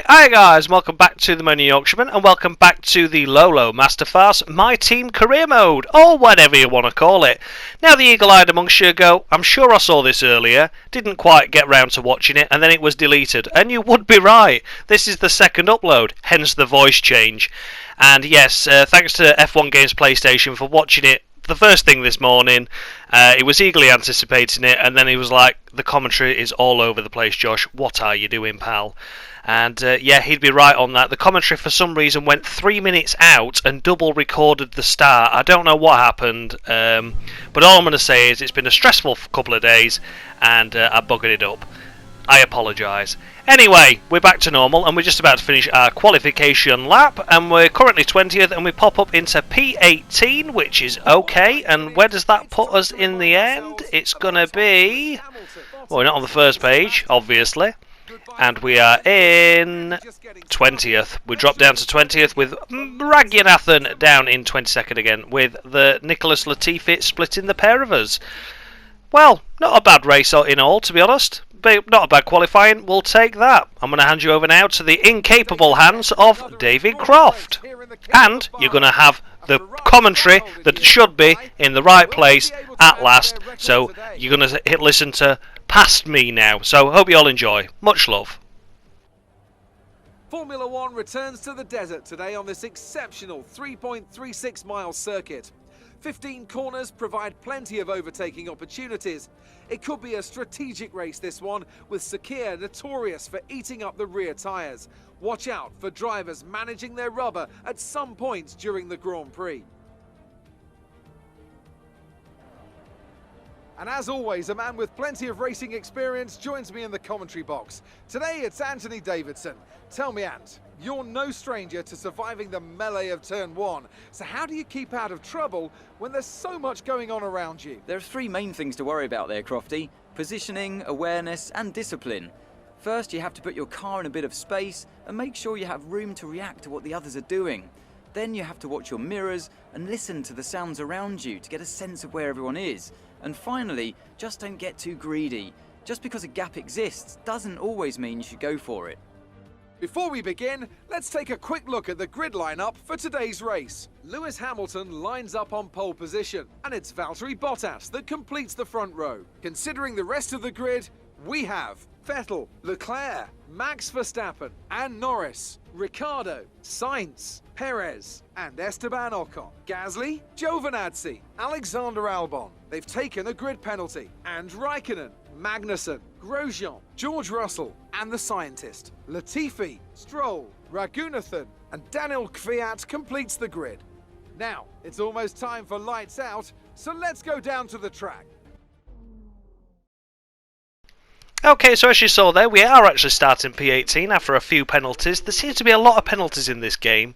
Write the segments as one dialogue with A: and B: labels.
A: Right, hi guys, welcome back to the Money Yorkshireman and welcome back to the Lola Mastercard My Team Career Mode, or whatever you want to call it. Now the eagle-eyed amongst you go, I'm sure I saw this earlier, didn't quite get round to watching it and then it was deleted. And you would be right, this is the second upload, hence the voice change. And yes, thanks to F1 Games PlayStation for watching it the first thing this morning. He was eagerly anticipating it and then he was like, the commentary is all over the place, Josh, what are you doing, pal? And yeah, he'd be right on that. The commentary for some reason went 3 minutes out and double recorded the start. I don't know what happened, but all I'm going to say is it's been a stressful couple of days and I buggered it up. I apologise. Anyway, we're back to normal and we're just about to finish our qualification lap and we're currently 20th and we pop up into P18, which is okay. And where does that put us in the end? It's going to be... well, we're not on the first page, obviously. And we are in 20th. We dropped down to 20th with Raghunathan down in 22nd again, with the Nicholas Latifi splitting the pair of us. Well, not a bad race in all, to be honest. But not a bad qualifying, we'll take that. I'm going to hand you over now to the incapable hands of David Croft. And you're going to have the commentary that should be in the right place at last. So you're going to listen to past me now. So hope you all enjoy. Much love.
B: Formula One returns to the desert today on this exceptional 3.36 mile circuit. 15 corners provide plenty of overtaking opportunities. It could be a strategic race, this one, with Sakir notorious for eating up the rear tyres. Watch out for drivers managing their rubber at some points during the Grand Prix. And as always, a man with plenty of racing experience joins me in the commentary box. Today it's Anthony Davidson. Tell me, Ant, you're no stranger to surviving the melee of turn one. So how do you keep out of trouble when there's so much going on around you?
C: There are three main things to worry about there, Crofty. Positioning, awareness and discipline. First, you have to put your car in a bit of space and make sure you have room to react to what the others are doing. Then you have to watch your mirrors and listen to the sounds around you to get a sense of where everyone is. And finally, just don't get too greedy. Just because a gap exists doesn't always mean you should go for it.
B: Before we begin, let's take a quick look at the grid lineup for today's race. Lewis Hamilton lines up on pole position, and it's Valtteri Bottas that completes the front row. Considering the rest of the grid, we have Vettel, Leclerc, Max Verstappen, and Norris, Ricciardo, Sainz, Perez, and Esteban Ocon, Gasly, Giovinazzi, Alexander Albon. They've taken a grid penalty, and Raikkonen, Magnussen, Grosjean, George Russell, and the scientist. Latifi, Stroll, Raghunathan, and Daniel Kvyat completes the grid. Now, it's almost time for lights out, so let's go down to the track.
A: Okay, so as you saw there, we are actually starting P18 after a few penalties. There seems to be a lot of penalties in this game.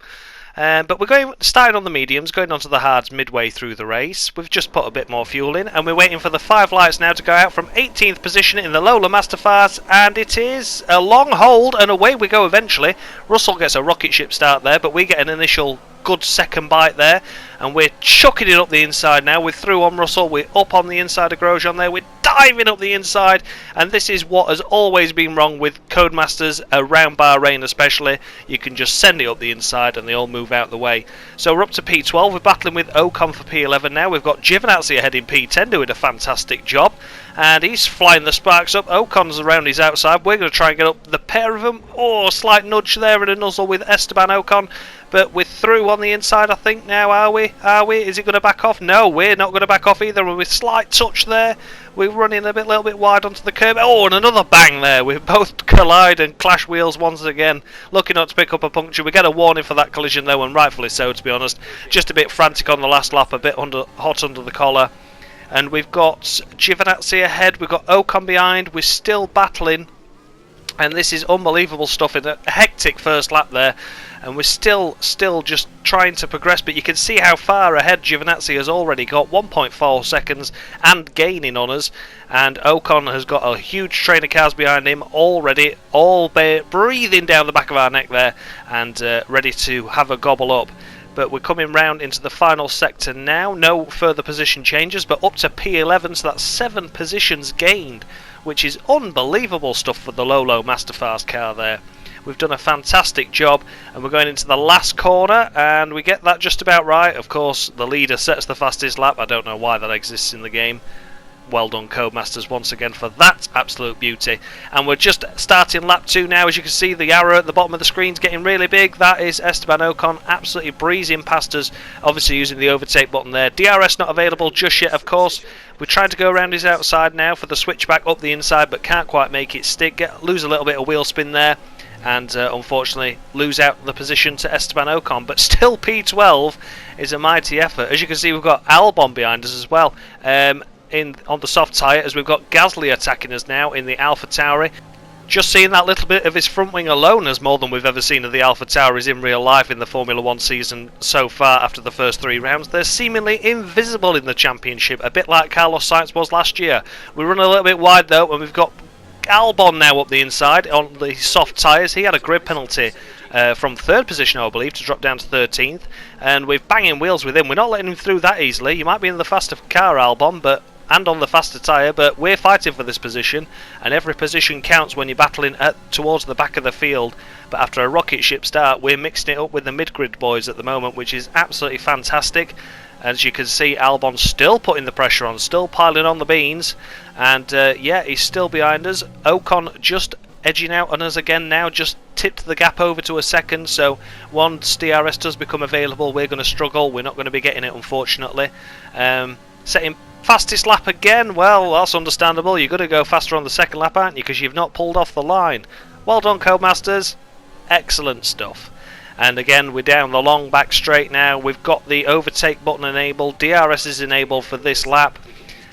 A: But we're starting on the mediums, going on to the hards midway through the race. We've just put a bit more fuel in, and we're waiting for the 5 lights now to go out from 18th position in the Lola Mastercard, and it is a long hold, and away we go eventually. Russell gets a rocket ship start there, but we get an initial good second bite there, and we're chucking it up the inside now. We're through on Russell, we're up on the inside of Grosjean there, we're diving up the inside, and this is what has always been wrong with Codemasters around Bahrain especially. You can just send it up the inside and they all move out the way. So we're up to P12, we're battling with Ocon for P11 now. We've got Giovinazzi ahead in P10 doing a fantastic job, and he's flying the sparks up. Ocon's around his outside. We're going to try and get up the pair of them. Oh, slight nudge there and a nuzzle with Esteban Ocon. But we're through on the inside, I think, now, are we? Are we? Is it going to back off? No, we're not going to back off either. With slight touch there, we're running a little bit wide onto the curb. Oh, and another bang there. We both collide and clash wheels once again. Looking not to pick up a puncture. We get a warning for that collision, though, and rightfully so, to be honest. Just a bit frantic on the last lap, a bit hot under the collar. And we've got Giovinazzi ahead. We've got Ocon behind. We're still battling. And this is unbelievable stuff in a hectic first lap there. And we're still just trying to progress, but you can see how far ahead Giovinazzi has already got, 1.4 seconds and gaining on us, and Ocon has got a huge train of cars behind him already, all breathing down the back of our neck there, and ready to have a gobble up. But we're coming round into the final sector now, no further position changes, but up to P11, so that's 7 positions gained, which is unbelievable stuff for the Lola Mastercard car there. We've done a fantastic job, and we're going into the last corner, and we get that just about right. Of course, the leader sets the fastest lap. I don't know why that exists in the game. Well done, Codemasters, once again for that absolute beauty. And we're just starting lap 2 now. As you can see, the arrow at the bottom of the screen is getting really big. That is Esteban Ocon absolutely breezing past us, obviously using the overtake button there. DRS not available just yet, of course. We're trying to go around his outside now for the switchback up the inside, but can't quite make it stick. Lose a little bit of wheel spin there, and unfortunately lose out the position to Esteban Ocon. But still, P12 is a mighty effort. As you can see, we've got Albon behind us as well. On the soft tyre, as we've got Gasly attacking us now in the AlphaTauri. Just seeing that little bit of his front wing alone is more than we've ever seen of the AlphaTauris in real life in the Formula 1 season so far after the first 3 rounds. They're seemingly invisible in the championship, a bit like Carlos Sainz was last year. We run a little bit wide though, and we've got Albon now up the inside on the soft tyres. He had a grid penalty from 3rd position, I believe, to drop down to 13th, and we're banging wheels with him. We're not letting him through that easily. You might be in the faster car, Albon, and on the faster tyre, but we're fighting for this position, and every position counts when you're battling towards the back of the field. But after a rocket ship start, we're mixing it up with the mid-grid boys at the moment, which is absolutely fantastic. As you can see, Albon still putting the pressure on, still piling on the beans, and yeah, he's still behind us. Ocon just edging out on us again now, just tipped the gap over to a second, so once DRS does become available, we're going to struggle. We're not going to be getting it, unfortunately. Setting fastest lap again. Well, that's understandable. You're going to go faster on the second lap, aren't you, because you've not pulled off the line. Well done, Codemasters. Excellent stuff. And again, we're down the long back straight now. We've got the overtake button enabled. DRS is enabled for this lap,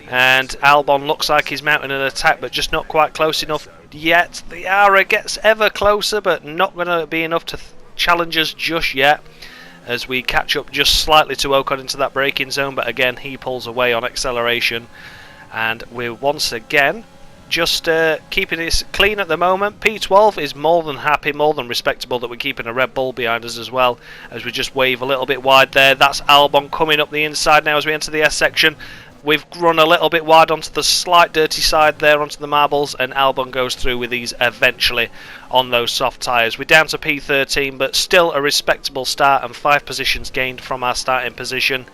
A: and Albon looks like he's mounting an attack, but just not quite close enough yet. The ARA gets ever closer, but not going to be enough to challenge us just yet, as we catch up just slightly to Ocon into that braking zone. But again, he pulls away on acceleration, and we're once again just keeping it clean at the moment. P12 is more than happy, more than respectable that we're keeping a Red Bull behind us as well, as we just wave a little bit wide there. That's Albon coming up the inside now as we enter the S section. We've run a little bit wide onto the slight dirty side there, onto the marbles, and Albon goes through with these eventually on those soft tyres. We're down to P13, but still a respectable start, and 5 positions gained from our starting position.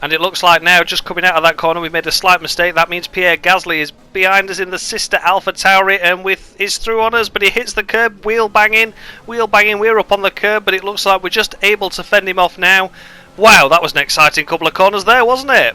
A: And it looks like now, just coming out of that corner, we've made a slight mistake. That means Pierre Gasly is behind us in the sister AlphaTauri, and is through on us, but he hits the curb, wheel banging, we're up on the curb, but it looks like we're just able to fend him off now. Wow, that was an exciting couple of corners there, wasn't it?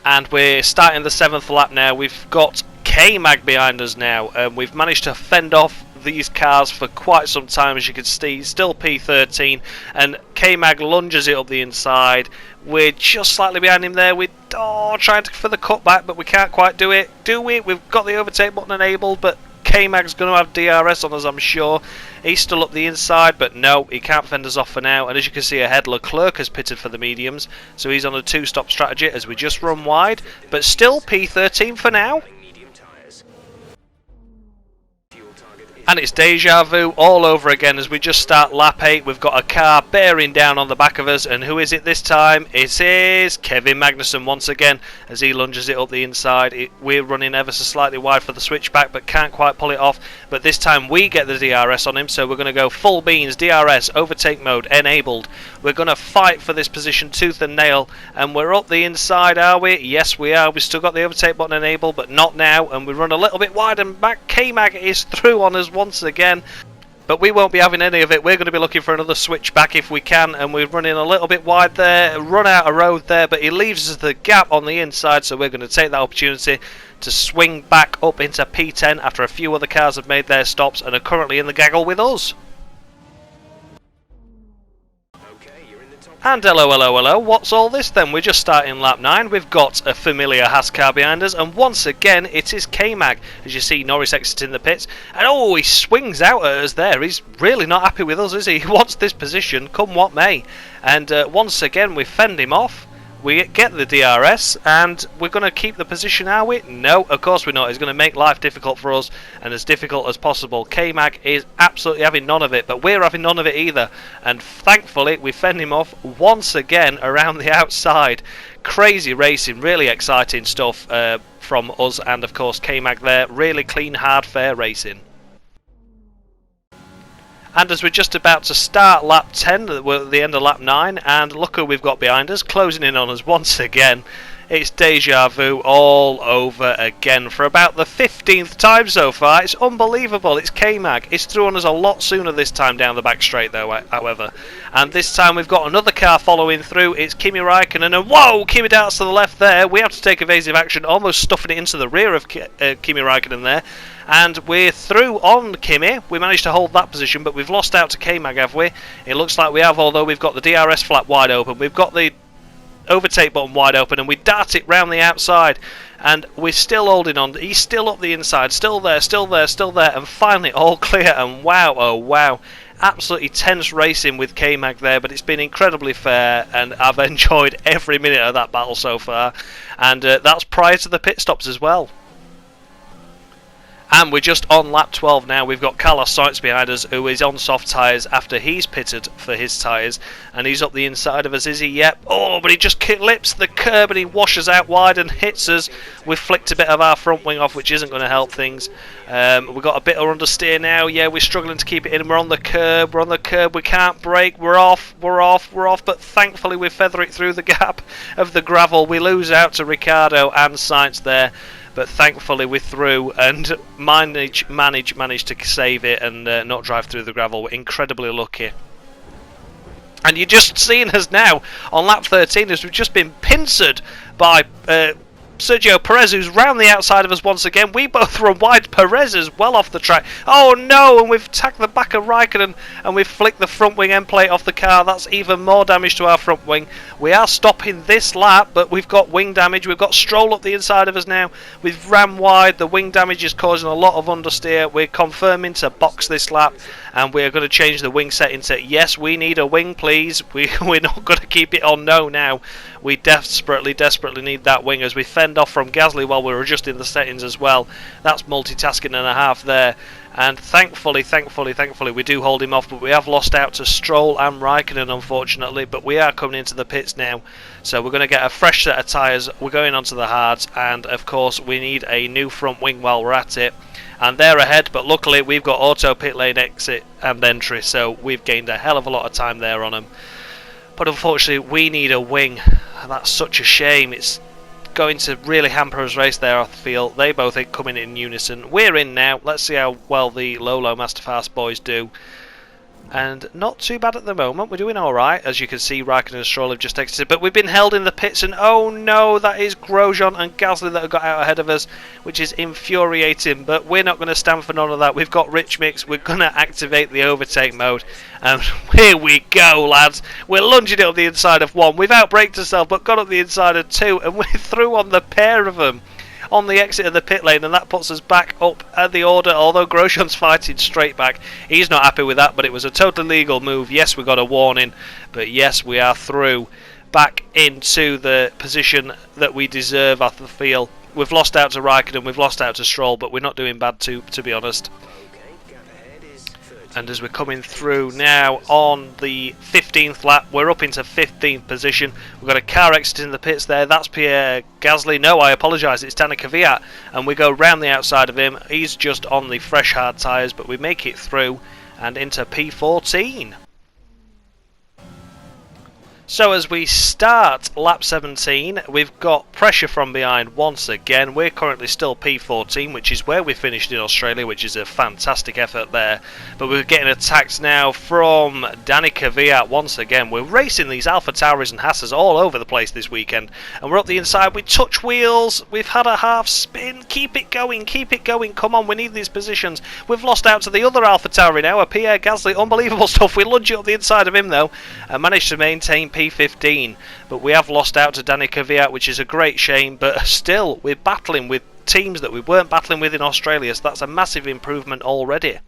A: And we're starting the 7th lap now. We've got K-Mag behind us now, and we've managed to fend off these cars for quite some time. As you can see, still P13, and K-Mag lunges it up the inside. We're just slightly behind him there. We're trying for the cutback, but we can't quite do it. Do we? We've got the overtake button enabled, but K-Mag's going to have DRS on us, I'm sure. He's still up the inside, but no, he can't fend us off for now. And as you can see ahead, Leclerc has pitted for the mediums, so he's on a 2-stop strategy as we just run wide, but still P13 for now. And it's deja vu all over again as we just start lap 8. We've got a car bearing down on the back of us, and who is it this time? It is Kevin Magnussen once again as he lunges it up the inside. We're running ever so slightly wide for the switchback, but can't quite pull it off. But this time we get the DRS on him, so we're going to go full beans, DRS, overtake mode enabled. We're going to fight for this position tooth and nail, and we're up the inside, are we? Yes, we are. We've still got the overtake button enabled, but not now, and we run a little bit wide and back. K-Mag is through on us once again, but we won't be having any of it. We're going to be looking for another switchback if we can, and we're running a little bit wide there, run out of road there, but he leaves us the gap on the inside, so we're going to take that opportunity to swing back up into P10 after a few other cars have made their stops and are currently in the gaggle with us. And hello, what's all this then? We're just starting lap 9, we've got a familiar Haas car behind us, and once again it is K-Mag. As you see, Norris exiting the pits, and he swings out at us there. He's really not happy with us, is he? He wants this position, come what may. And once again we fend him off. We get the DRS, and we're going to keep the position, are we? No, of course we're not. He's going to make life difficult for us, and as difficult as possible. K-Mag is absolutely having none of it, but we're having none of it either. And thankfully, we fend him off once again around the outside. Crazy racing, really exciting stuff from us, and of course K-Mag there. Really clean, hard, fair racing. And as we're just about to start lap 10, we're at the end of lap 9, and look who we've got behind us, closing in on us once again. It's deja vu all over again for about the 15th time so far. It's unbelievable. It's K-Mag. It's through on us a lot sooner this time down the back straight though, however. And this time we've got another car following through. It's Kimi Raikkonen, and whoa! Kimi darts to the left there. We have to take evasive action, almost stuffing it into the rear of Kimi Raikkonen there. And we're through on Kimi. We managed to hold that position, but we've lost out to K-Mag, have we? It looks like we have, although we've got the DRS flap wide open. We've got the overtake button wide open, and we dart it round the outside, and we're still holding on. He's still up the inside, still there, and finally all clear. And wow, oh wow, absolutely tense racing with K-Mag there, but it's been incredibly fair, and I've enjoyed every minute of that battle so far. And that's prior to the pit stops as well. And we're just on lap 12 now. We've got Carlos Sainz behind us, who is on soft tyres after he's pitted for his tyres. And he's up the inside of us, is he? Yep. Oh, but he just lips the curb and he washes out wide and hits us. We've flicked a bit of our front wing off, which isn't going to help things. We've got a bit of understeer now. Yeah, we're struggling to keep it in. We're on the curb. We're on the curb. We can't brake. We're off. We're off. We're off. But thankfully, we feather it through the gap of the gravel. We lose out to Ricciardo and Sainz there. But thankfully we're through and managed to save it and not drive through the gravel. We're incredibly lucky. And you're just seeing us now on lap 13 as we've just been pincered by Sergio Perez, who's round the outside of us once again. We both run wide. Perez is well off the track. Oh no, and we've tacked the back of Raikkonen and we've flicked the front wing end plate off the car. That's even more damage to our front wing. We are stopping this lap, but we've got wing damage. We've got Stroll up the inside of us now. We've ran wide. The wing damage is causing a lot of understeer. We're confirming to box this lap, and we're going to change the wing setting to yes, we need a wing, please. We're not going to keep it on no now. We desperately need that wing as we fend off from Gasly while we're adjusting the settings as well. That's multitasking and a half there. And thankfully, we do hold him off, but we have lost out to Stroll and Raikkonen, unfortunately. But we are coming into the pits now, so we're going to get a fresh set of tyres. We're going onto the hards, and of course, we need a new front wing while we're at it. And they're ahead, but luckily we've got auto pit lane exit and entry, so we've gained a hell of a lot of time there on them. But unfortunately, we need a wing. That's such a shame. It's going to really hamper us race there, I feel. They both come in unison. We're in now. Let's see how well the Lola Mastercard boys do. And not too bad at the moment. We're doing alright. As you can see, Raikkonen and Stroll have just exited. But we've been held in the pits, and oh no, that is Grosjean and Gasly that have got out ahead of us, which is infuriating. But we're not going to stand for none of that. We've got Rich Mix. We're going to activate the overtake mode. And here we go, lads. We're lunging it up the inside of one. We've outbraked ourselves, but got up the inside of two. And we're through on the pair of them on the exit of the pit lane, and that puts us back up at the order, although Grosjean's fighting straight back. He's not happy with that, but it was a totally legal move. Yes, we got a warning, but yes, we are through back into the position that we deserve, I feel. We've lost out to Raikkonen, we've lost out to Stroll, but we're not doing bad to be honest. And as we're coming through now on the 15th lap, we're up into 15th position. We've got a car exiting the pits there. That's Pierre Gasly. No, I apologise. It's Danica Kvyat. And we go round the outside of him. He's just on the fresh hard tyres, but we make it through and into P14. So as we start lap 17, we've got pressure from behind once again. We're currently still P14, which is where we finished in Australia, which is a fantastic effort there. But we're getting attacked now from Danica Kvyat once again. We're racing these Alpha Tauris and Haas's all over the place this weekend. And we're up the inside, we touch wheels, we've had a half spin. Keep it going, come on, we need these positions. We've lost out to the other Alpha Tauri now, a Pierre Gasly, unbelievable stuff. We lunge it up the inside of him though, and managed to maintain P15, but we have lost out to Danica Kvyat, which is a great shame, but still we're battling with teams that we weren't battling with in Australia, so that's a massive improvement already.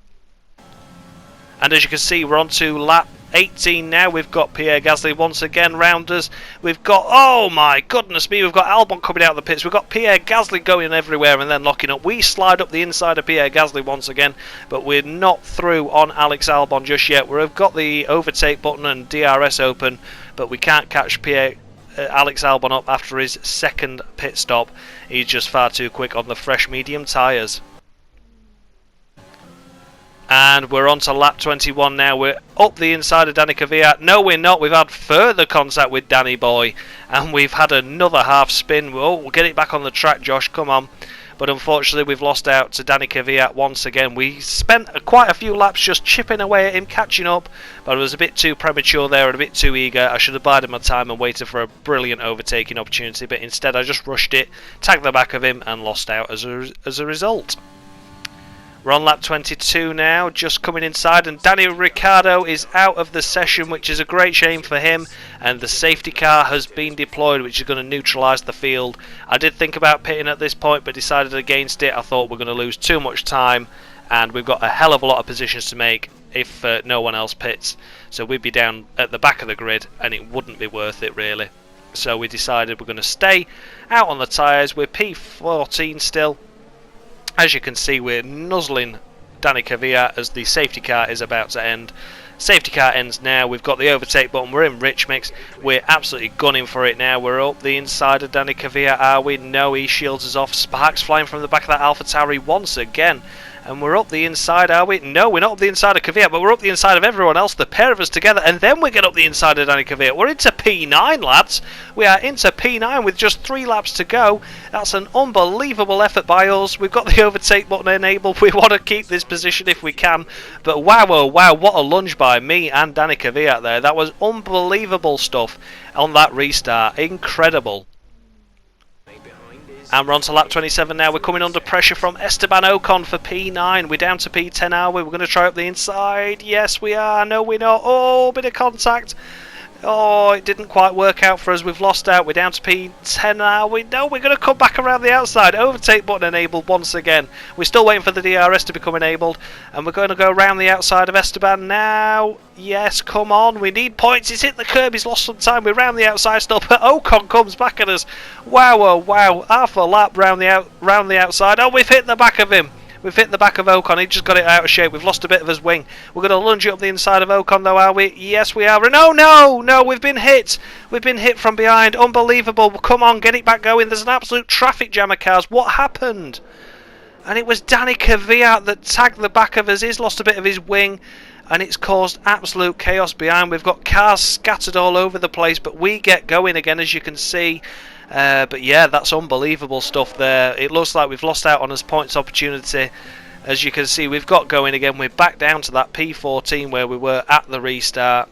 A: And as you can see, we're on to lap 18 now. We've got Pierre Gasly once again round us. We've got, oh my goodness me, we've got Albon coming out of the pits. We've got Pierre Gasly going everywhere and then locking up. We slide up the inside of Pierre Gasly once again, but we're not through on Alex Albon just yet. We've got the overtake button and DRS open, but we can't catch Alex Albon up after his second pit stop. He's just far too quick on the fresh medium tyres. And we're on to lap 21 now. We're up the inside of Danny Kvyat. No, we're not. We've had further contact with Danny Boy. And we've had another half spin. We'll get it back on the track, Josh. Come on. But unfortunately, we've lost out to Danny Kvyat once again. We spent quite a few laps just chipping away at him, catching up. But I was a bit too premature there and a bit too eager. I should have bided my time and waited for a brilliant overtaking opportunity. But instead, I just rushed it, tagged the back of him, and lost out as a result. We're on lap 22 now, just coming inside, and Danny Ricciardo is out of the session, which is a great shame for him, and the safety car has been deployed, which is going to neutralise the field. I did think about pitting at this point, but decided against it. I thought we're going to lose too much time, and we've got a hell of a lot of positions to make if no one else pits. So we'd be down at the back of the grid, and it wouldn't be worth it, really. So we decided we're going to stay out on the tyres. We're P14 still. As you can see, we're nuzzling Danny Kvyat as the safety car is about to end. Safety car ends now. We've got the overtake button. We're in rich mix. We're absolutely gunning for it now. We're up the inside of Danny Kvyat, are we? No, he shields us off. Sparks flying from the back of that AlphaTauri once again. And we're up the inside, are we? No, we're not up the inside of Kvyat, but we're up the inside of everyone else, the pair of us together, and then we get up the inside of Danny Kvyat. We're into P9, lads. We are into P9 with just 3 laps to go. That's an unbelievable effort by us. We've got the overtake button enabled. We want to keep this position if we can. But wow, oh wow, what a lunge by me and Danny Kvyat there. That was unbelievable stuff on that restart. Incredible. And we're on to lap 27 now. We're coming under pressure from Esteban Ocon for P9. We're down to P10, are we? We're going to try up the inside. Yes, we are. No, we're not. Oh, bit of contact. Oh, it didn't quite work out for us. We've lost out. We're down to P10 now. No, we're going to come back around the outside. Overtake button enabled once again. We're still waiting for the DRS to become enabled. And we're going to go around the outside of Esteban now. Yes, come on. We need points. He's hit the curb. He's lost some time. We're round the outside still. But Ocon comes back at us. Wow, oh, wow. Half a lap round the outside. Oh, we've hit the back of him. We've hit the back of Ocon. He just got it out of shape. We've lost a bit of his wing. We're going to lunge it up the inside of Ocon, though, are we? Yes, we are. No, we've been hit. We've been hit from behind. Unbelievable. Come on, get it back going. There's an absolute traffic jam of cars. What happened? And it was Danny Kvyat that tagged the back of us. He's lost a bit of his wing, and it's caused absolute chaos behind. We've got cars scattered all over the place, but we get going again, as you can see. But yeah, that's unbelievable stuff there. It looks like we've lost out on his points opportunity. As you can see, we've got going again. We're back down to that P14 where we were at the restart.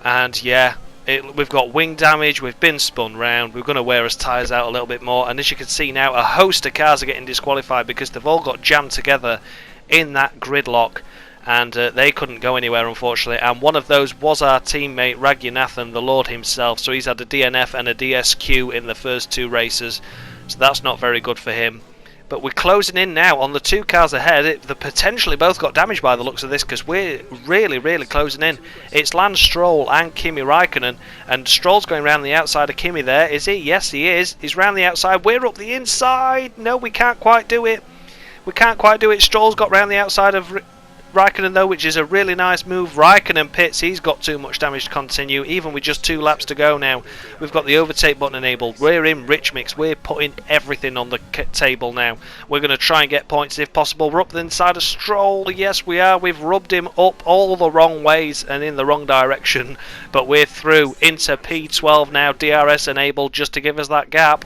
A: And yeah, we've got wing damage. We've been spun round. We're going to wear his tyres out a little bit more. And as you can see now, a host of cars are getting disqualified because they've all got jammed together in that gridlock. And they couldn't go anywhere, unfortunately. And one of those was our teammate Raghunathan, the Lord himself. So he's had a DNF and a DSQ in the first 2 races. So that's not very good for him. But we're closing in now on the 2 cars ahead. They potentially both got damaged by the looks of this, because we're really, really closing in. It's Lance Stroll and Kimi Räikkönen. And Stroll's going around the outside of Kimi there. Is he? Yes, he is. He's round the outside. We're up the inside. No, we can't quite do it. We can't quite do it. Stroll's got round the outside of Räikkönen though, which is a really nice move. Räikkönen pits. He's got too much damage to continue, even with just 2 laps to go now. We've got the overtake button enabled. We're in rich mix. We're putting everything on the table now. We're going to try and get points if possible. We're up the inside of Stroll. Yes, we are. We've rubbed him up all the wrong ways and in the wrong direction, but we're through into P12 now. DRS enabled just to give us that gap.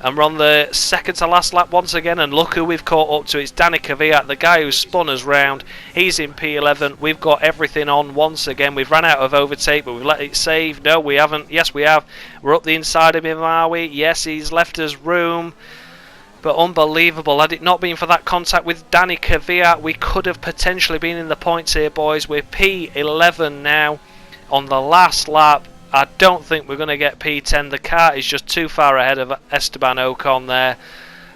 A: And we're on the second to last lap once again, and look who we've caught up to. It's Danny Kvyat, the guy who spun us round. He's in P11. We've got everything on once again. We've ran out of overtake, but we've let it save. No, we haven't. Yes, we have. We're up the inside of him, are we? Yes, he's left us room. But unbelievable. Had it not been for that contact with Danny Kvyat, we could have potentially been in the points here, boys. We're P11 now on the last lap. I don't think we're going to get P10. The car is just too far ahead of Esteban Ocon there.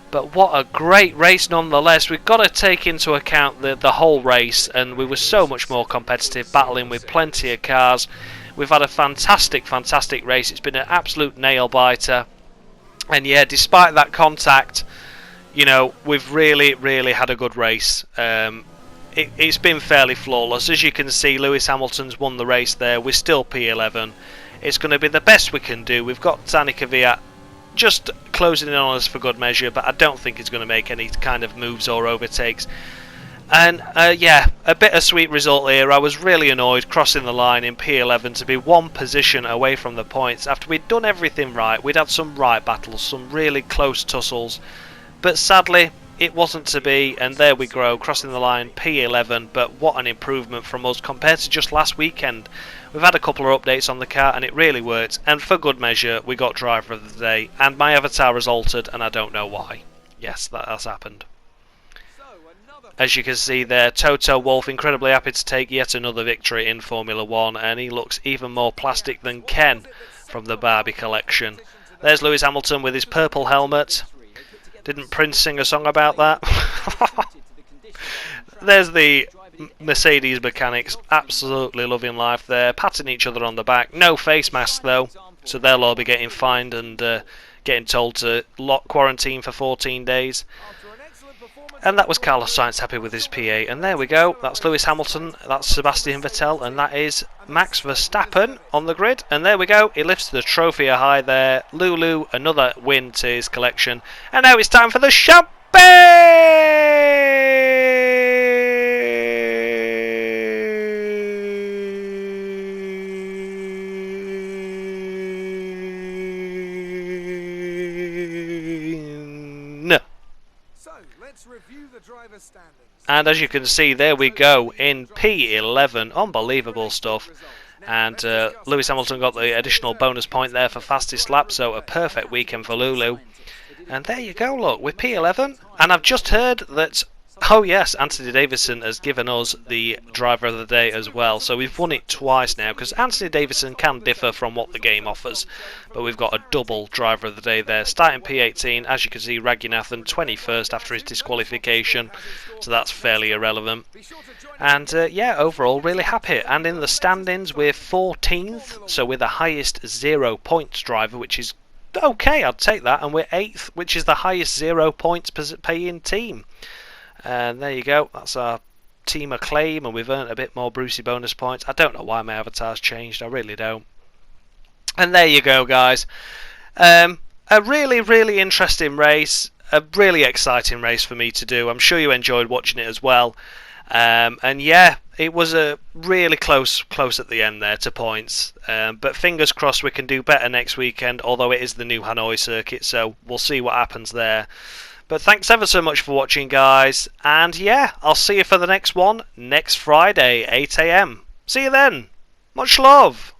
A: But what a great race nonetheless. We've got to take into account the whole race, and we were so much more competitive, battling with plenty of cars. We've had a fantastic race. It's been an absolute nail-biter. And yeah, despite that contact, you know, we've really had a good race. It's been fairly flawless. As you can see, Lewis Hamilton's won the race there. We're still P11. It's going to be the best we can do. We've got Danny Kvyat just closing in on us for good measure, but I don't think he's going to make any kind of moves or overtakes. And yeah, a bittersweet result here. I was really annoyed crossing the line in P11 to be one position away from the points after we'd done everything right. We'd had some right battles, some really close tussles, but sadly it wasn't to be, and there we go, crossing the line P11. But what an improvement from us compared to just last weekend. We've had a couple of updates on the car and it really worked, and for good measure we got driver of the day, and my avatar has altered and I don't know why. Yes, that has happened. As you can see there, Toto Wolff incredibly happy to take yet another victory in Formula 1, and he looks even more plastic than Ken from the Barbie collection. There's Lewis Hamilton with his purple helmet. Didn't Prince sing a song about that? There's the Mercedes mechanics, absolutely loving life there, patting each other on the back. No face mask though, so they'll all be getting fined and getting told to quarantine for 14 days. And that was Carlos Sainz happy with his P8. And there we go. That's Lewis Hamilton. That's Sebastian Vettel. And that is Max Verstappen on the grid. And there we go. He lifts the trophy high there. Lulu, another win to his collection. And now it's time for the And as you can see, there we go in P11. Unbelievable stuff. And Lewis Hamilton got the additional bonus point there for fastest lap, so a perfect weekend for Lulu. And there you go, look, with P11. And I've just heard that, oh yes, Anthony Davidson has given us the driver of the day as well. So we've won it twice now, because Anthony Davidson can differ from what the game offers. But we've got a double driver of the day there. Starting P18, as you can see, Raghunathan 21st after his disqualification. So that's fairly irrelevant. And yeah, overall really happy. And in the standings we're 14th, so we're the highest 0 points driver, which is okay, I'd take that. And we're 8th, which is the highest 0 points paying team. And there you go, that's our team acclaim, and we've earned a bit more Brucey bonus points. I don't know why my avatar's changed, I really don't. And there you go, guys. A really, really interesting race. A really exciting race for me to do. I'm sure you enjoyed watching it as well. And yeah, it was a really close at the end there to points. But fingers crossed we can do better next weekend, although it is the new Hanoi circuit, so we'll see what happens there. But thanks ever so much for watching, guys. And yeah, I'll see you for the next one next Friday, 8 AM. See you then. Much love.